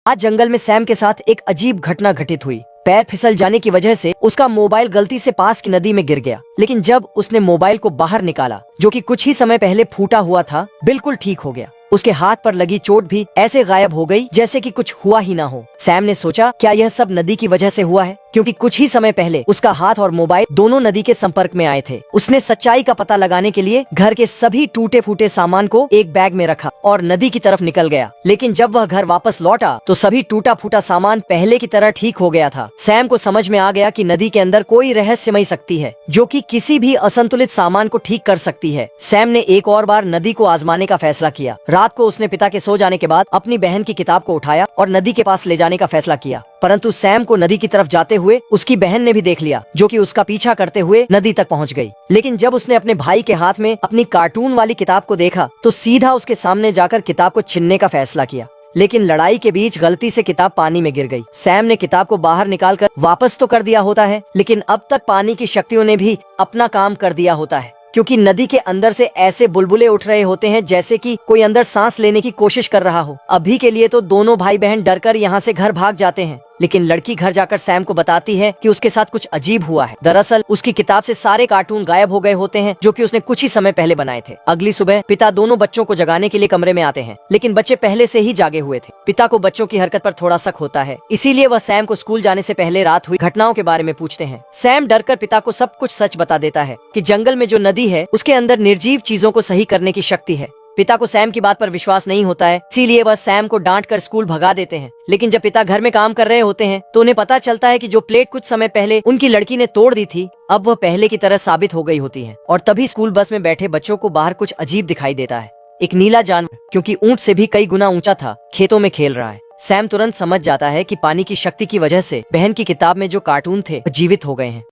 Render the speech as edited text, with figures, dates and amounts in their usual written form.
आज जंगल में सैम के साथ एक अजीब घटना घटित हुई। पैर फिसल जाने की वजह से उसका मोबाइल गलती से पास की नदी में गिर गया। लेकिन जब उसने मोबाइल को बाहर निकाला, जो कि कुछ ही समय पहले फूटा हुआ था, बिल्कुल ठीक हो गया। उसके हाथ पर लगी चोट भी ऐसे गायब हो गई जैसे कि कुछ हुआ ही ना हो। सैम ने सोचा, क्या यह सब नदी की वजह से हुआ है? क्योंकि कुछ ही समय पहले उसका हाथ और मोबाइल दोनों नदी के संपर्क में आए थे। उसने सच्चाई का पता लगाने के लिए घर के सभी टूटे फूटे सामान को एक बैग में रखा और नदी की तरफ निकल गया। लेकिन जब वह घर वापस लौटा तो सभी टूटा फूटा सामान पहले की तरह ठीक हो गया था। सैम को समझ में आ गया कि नदी के अंदर कोई रहस्यमयी शक्ति है जो कि किसी भी असंतुलित सामान को ठीक कर सकती है। सैम ने एक और बार नदी को आजमाने का फैसला किया। रात को उसने पिता के सो जाने के बाद अपनी बहन की किताब को उठाया और नदी के पास ले जाने का फैसला किया। परंतु सैम को नदी की तरफ जाते हुए उसकी बहन ने भी देख लिया, जो कि उसका पीछा करते हुए नदी तक पहुंच गई। लेकिन जब उसने अपने भाई के हाथ में अपनी कार्टून वाली किताब को देखा तो सीधा उसके सामने जाकर किताब को छीनने का फैसला किया। लेकिन लड़ाई के बीच गलती से किताब पानी में गिर गई। सैम ने किताब को बाहर निकालकर वापस तो कर दिया होता है, लेकिन अब तक पानी की शक्तियों ने भी अपना काम कर दिया होता है, क्योंकि नदी के अंदर से ऐसे बुलबुले उठ रहे होते हैं जैसे कि कोई अंदर सांस लेने की कोशिश कर रहा हो। अभी के लिए तो दोनों भाई बहन डरकर यहाँ से घर भाग जाते हैं। लेकिन लड़की घर जाकर सैम को बताती है कि उसके साथ कुछ अजीब हुआ है। दरअसल उसकी किताब से सारे कार्टून गायब हो गए होते हैं जो कि उसने कुछ ही समय पहले बनाए थे। अगली सुबह पिता दोनों बच्चों को जगाने के लिए कमरे में आते हैं, लेकिन बच्चे पहले से ही जागे हुए थे। पिता को बच्चों की हरकत पर थोड़ा शक होता है, इसीलिए वह सैम को स्कूल जाने से पहले रात हुई घटनाओं के बारे में पूछते हैं। सैम डरकर पिता को सब कुछ सच बता देता है कि जंगल में जो नदी है उसके अंदर निर्जीव चीजों को सही करने की शक्ति है। पिता को सैम की बात पर विश्वास नहीं होता है, इसीलिए वह सैम को डांट कर स्कूल भगा देते हैं। लेकिन जब पिता घर में काम कर रहे होते हैं तो उन्हें पता चलता है कि जो प्लेट कुछ समय पहले उनकी लड़की ने तोड़ दी थी, अब वह पहले की तरह साबित हो गई होती है। और तभी स्कूल बस में बैठे बच्चों को बाहर कुछ अजीब दिखाई देता है। एक नीला जानवर, क्योंकि ऊंट से भी कई गुना ऊंचा था, खेतों में खेल रहा है। सैम तुरंत समझ जाता है कि पानी की शक्ति की वजह से बहन की किताब में जो कार्टून थे वो जीवित हो गए हैं।